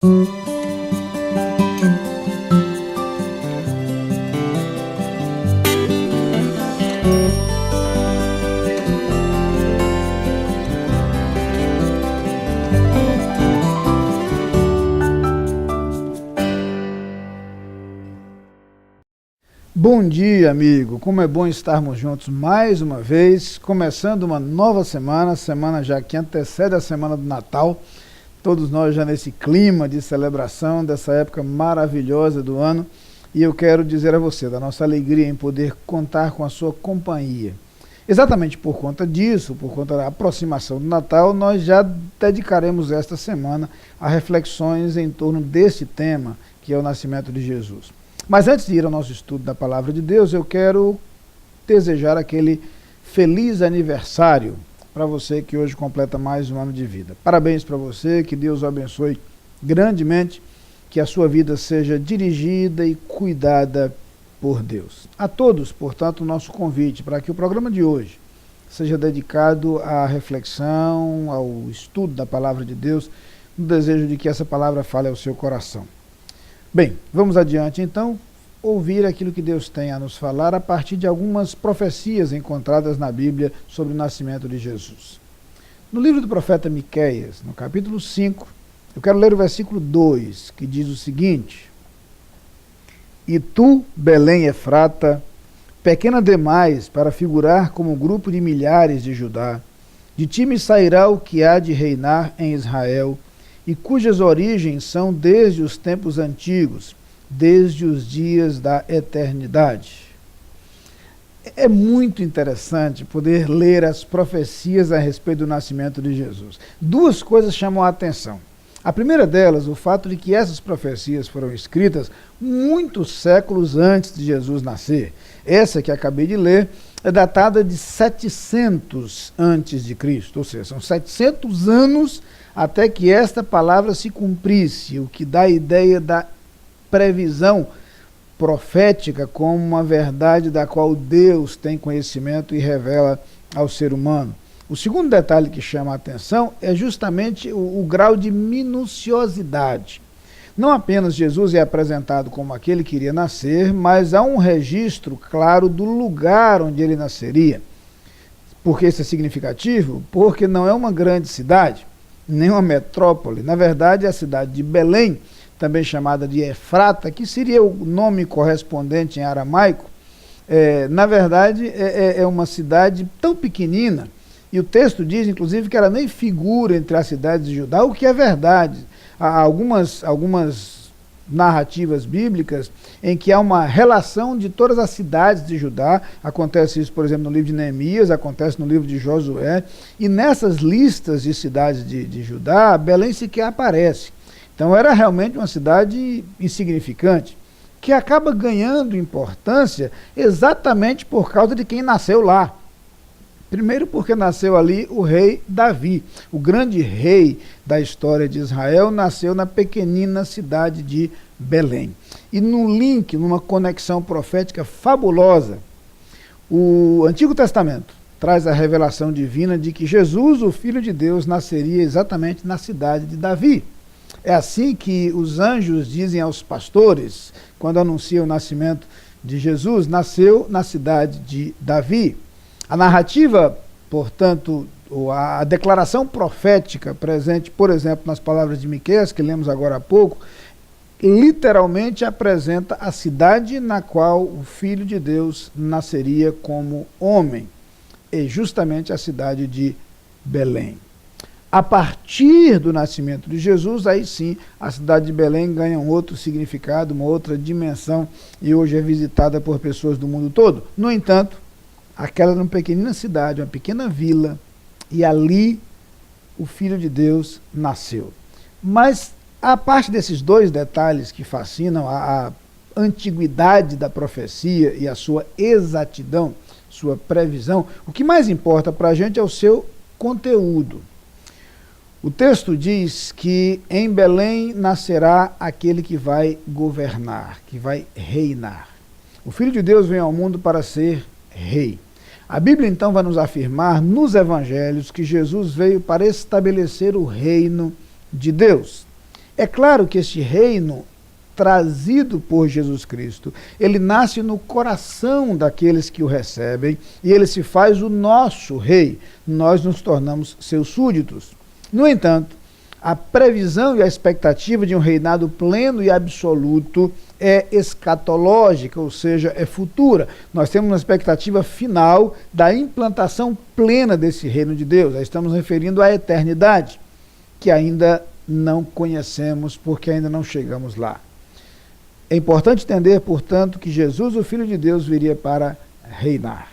Bom dia, amigo. Como é bom estarmos juntos mais uma vez, começando uma nova semana já que antecede a semana do Natal. Todos nós já nesse clima de celebração dessa época maravilhosa do ano. E eu quero dizer a você da nossa alegria em poder contar com a sua companhia. Exatamente por conta disso, por conta da aproximação do Natal, nós já dedicaremos esta semana a reflexões em torno desse tema, que é o nascimento de Jesus. Mas antes de ir ao nosso estudo da Palavra de Deus, eu quero desejar aquele feliz aniversário para você que hoje completa mais um ano de vida. Parabéns para você, que Deus o abençoe grandemente, que a sua vida seja dirigida e cuidada por Deus. A todos, portanto, o nosso convite para que o programa de hoje seja dedicado à reflexão, ao estudo da Palavra de Deus, no desejo de que essa palavra fale ao seu coração. Bem, vamos adiante então, ouvir aquilo que Deus tem a nos falar a partir de algumas profecias encontradas na Bíblia sobre o nascimento de Jesus. No livro do profeta Miqueias, no capítulo 5, eu quero ler o versículo 2, que diz o seguinte: E tu, Belém Efrata, pequena demais para figurar como um grupo de milhares de Judá, de ti me sairá o que há de reinar em Israel, e cujas origens são desde os tempos antigos, desde os dias da eternidade. É muito interessante poder ler as profecias a respeito do nascimento de Jesus. Duas coisas chamam a atenção. A primeira delas, o fato de que essas profecias foram escritas muitos séculos antes de Jesus nascer. Essa que acabei de ler é datada de 700 antes de Cristo, ou seja, são 700 anos até que esta palavra se cumprisse, o que dá a ideia da previsão profética como uma verdade da qual Deus tem conhecimento e revela ao ser humano. O segundo detalhe que chama a atenção é justamente o grau de minuciosidade. Não apenas Jesus é apresentado como aquele que iria nascer, mas há um registro claro do lugar onde ele nasceria. Por que isso é significativo? Porque não é uma grande cidade, nem uma metrópole. Na verdade, é a cidade de Belém, também chamada de Efrata, que seria o nome correspondente em aramaico. Na verdade, é uma cidade tão pequenina, e o texto diz, inclusive, que ela nem figura entre as cidades de Judá, o que é verdade. Há algumas narrativas bíblicas em que há uma relação de todas as cidades de Judá. Acontece isso, por exemplo, no livro de Neemias, acontece no livro de Josué, e nessas listas de cidades de Judá, Belém sequer aparece. Então era realmente uma cidade insignificante, que acaba ganhando importância exatamente por causa de quem nasceu lá. Primeiro porque nasceu ali o rei Davi, o grande rei da história de Israel, nasceu na pequenina cidade de Belém. E num link, numa conexão profética fabulosa, o Antigo Testamento traz a revelação divina de que Jesus, o Filho de Deus, nasceria exatamente na cidade de Davi. É assim que os anjos dizem aos pastores, quando anunciam o nascimento de Jesus, nasceu na cidade de Davi. A narrativa, portanto, a declaração profética presente, por exemplo, nas palavras de Miqueias, que lemos agora há pouco, literalmente apresenta a cidade na qual o Filho de Deus nasceria como homem, e justamente a cidade de Belém. A partir do nascimento de Jesus, aí sim, a cidade de Belém ganha um outro significado, uma outra dimensão, e hoje é visitada por pessoas do mundo todo. No entanto, aquela era uma pequenina cidade, uma pequena vila, e ali o Filho de Deus nasceu. Mas, a parte desses dois detalhes que fascinam, a antiguidade da profecia e a sua exatidão, sua previsão, o que mais importa para a gente é o seu conteúdo. O texto diz que em Belém nascerá aquele que vai governar, que vai reinar. O Filho de Deus vem ao mundo para ser rei. A Bíblia então vai nos afirmar nos evangelhos que Jesus veio para estabelecer o reino de Deus. É claro que este reino trazido por Jesus Cristo, ele nasce no coração daqueles que o recebem e ele se faz o nosso rei. Nós nos tornamos seus súditos. No entanto, a previsão e a expectativa de um reinado pleno e absoluto é escatológica, ou seja, é futura. Nós temos uma expectativa final da implantação plena desse reino de Deus. Nós estamos referindo à eternidade, que ainda não conhecemos porque ainda não chegamos lá. É importante entender, portanto, que Jesus, o Filho de Deus, viria para reinar.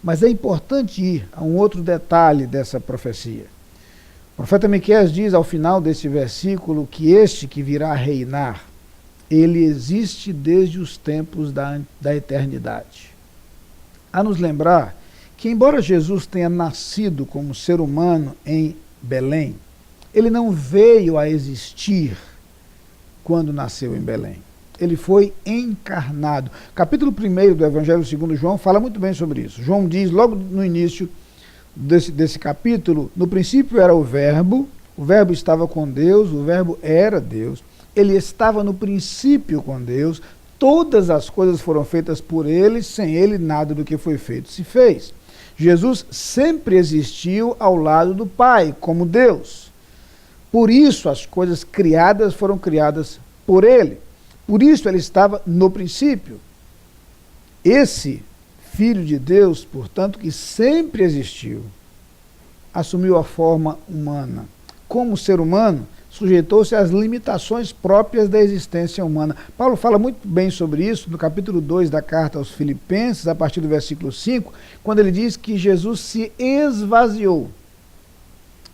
Mas é importante ir a um outro detalhe dessa profecia. O profeta Miqueias diz ao final desse versículo que este que virá reinar, ele existe desde os tempos da eternidade. A nos lembrar que, embora Jesus tenha nascido como ser humano em Belém, ele não veio a existir quando nasceu em Belém. Ele foi encarnado. Capítulo 1 do Evangelho segundo João fala muito bem sobre isso. João diz logo no início desse capítulo: no princípio era o Verbo estava com Deus, o Verbo era Deus, ele estava no princípio com Deus, todas as coisas foram feitas por ele, sem ele nada do que foi feito se fez. Jesus sempre existiu ao lado do Pai, como Deus. Por isso as coisas criadas foram criadas por ele. Por isso ele estava no princípio. Esse Filho de Deus, portanto, que sempre existiu, assumiu a forma humana. Como ser humano, sujeitou-se às limitações próprias da existência humana. Paulo fala muito bem sobre isso no capítulo 2 da carta aos Filipenses, a partir do versículo 5, quando ele diz que Jesus se esvaziou,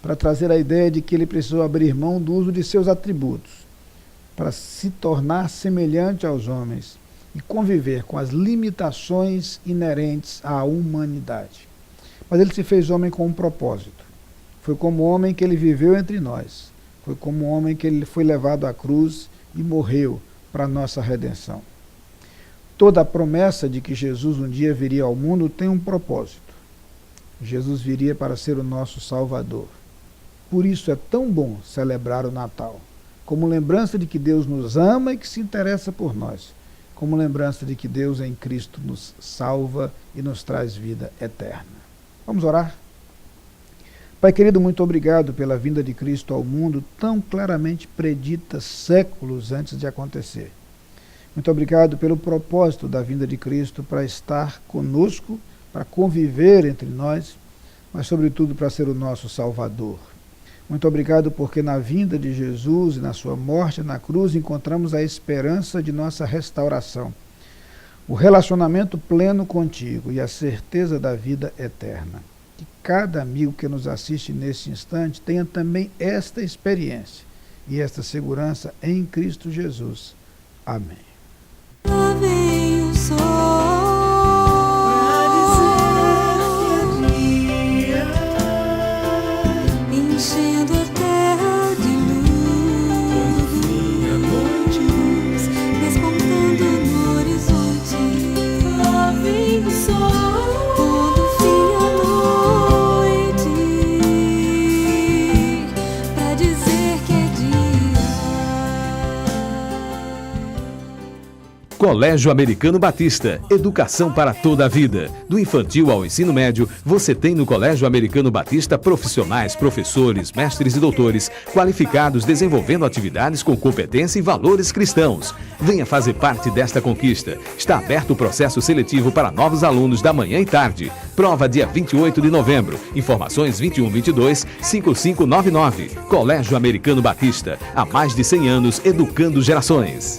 para trazer a ideia de que ele precisou abrir mão do uso de seus atributos, para se tornar semelhante aos homens e conviver com as limitações inerentes à humanidade. Mas ele se fez homem com um propósito. Foi como homem que ele viveu entre nós. Foi como homem que ele foi levado à cruz e morreu para a nossa redenção. Toda a promessa de que Jesus um dia viria ao mundo tem um propósito. Jesus viria para ser o nosso Salvador. Por isso é tão bom celebrar o Natal, como lembrança de que Deus nos ama e que se interessa por nós, como lembrança de que Deus em Cristo nos salva e nos traz vida eterna. Vamos orar? Pai querido, muito obrigado pela vinda de Cristo ao mundo, tão claramente predita séculos antes de acontecer. Muito obrigado pelo propósito da vinda de Cristo para estar conosco, para conviver entre nós, mas sobretudo para ser o nosso Salvador. Muito obrigado porque na vinda de Jesus e na sua morte na cruz encontramos a esperança de nossa restauração, o relacionamento pleno contigo e a certeza da vida eterna. Que cada amigo que nos assiste nesse instante tenha também esta experiência e esta segurança em Cristo Jesus. Amém. Lá vem o sol. Colégio Americano Batista, educação para toda a vida. Do infantil ao ensino médio, você tem no Colégio Americano Batista profissionais, professores, mestres e doutores, qualificados desenvolvendo atividades com competência e valores cristãos. Venha fazer parte desta conquista. Está aberto o processo seletivo para novos alunos da manhã e tarde. Prova dia 28 de novembro. Informações 2122-5599. Colégio Americano Batista, há mais de 100 anos educando gerações.